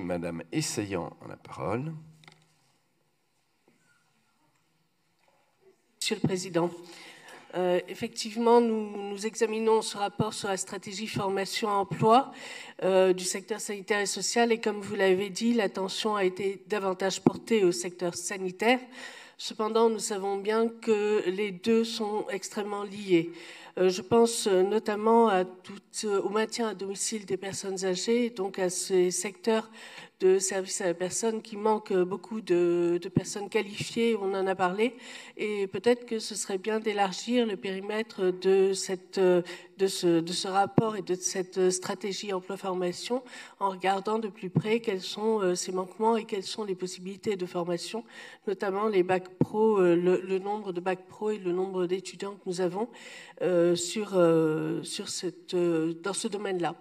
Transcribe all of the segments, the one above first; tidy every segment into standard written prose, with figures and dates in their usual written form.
Madame Essayant la parole. Monsieur le Président, effectivement, nous examinons ce rapport sur la stratégie formation-emploi du secteur sanitaire et social et comme vous l'avez dit, l'attention a été davantage portée au secteur sanitaire. Cependant, nous savons bien que les deux sont extrêmement liés. Je pense notamment au maintien à domicile des personnes âgées, donc à ces secteurs de services à la personne qui manquent beaucoup de personnes qualifiées, on en a parlé, et peut-être que ce serait bien d'élargir le périmètre de ce rapport et de cette stratégie emploi-formation en regardant de plus près quels sont ces manquements et quelles sont les possibilités de formation, notamment les bacs pro, le nombre de bacs pro et le nombre d'étudiants que nous avons dans ce domaine-là.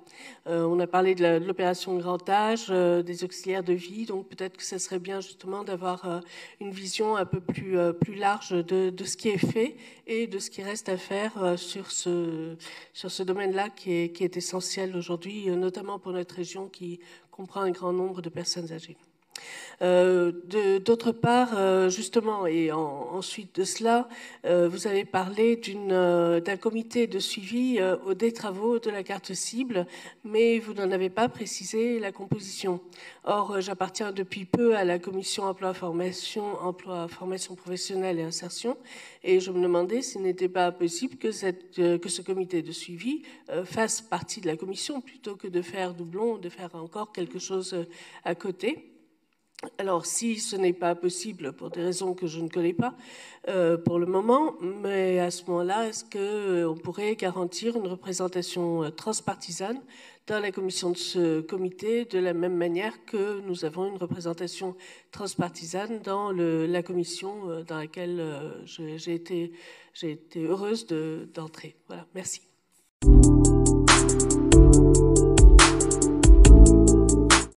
On a parlé de l'opération grand âge, des auxiliaires de vie, donc peut-être que ce serait bien justement d'avoir une vision un peu plus large de ce qui est fait et de ce qui reste à faire sur ce domaine-là qui est essentiel aujourd'hui, notamment pour notre région qui comprend un grand nombre de personnes âgées. D'autre part, justement, et ensuite de cela, vous avez parlé d'un comité de suivi des travaux de la carte cible, mais vous n'en avez pas précisé la composition. Or, j'appartiens depuis peu à la commission emploi-formation professionnelle et insertion, et je me demandais s'il n'était pas possible que ce comité de suivi fasse partie de la commission plutôt que de faire doublon, de faire encore quelque chose à côté. Alors, si ce n'est pas possible pour des raisons que je ne connais pas pour le moment, mais à ce moment-là, est-ce qu'on pourrait garantir une représentation transpartisane dans la commission de ce comité de la même manière que nous avons une représentation transpartisane dans la commission dans laquelle j'ai été heureuse d'entrer. Voilà, merci.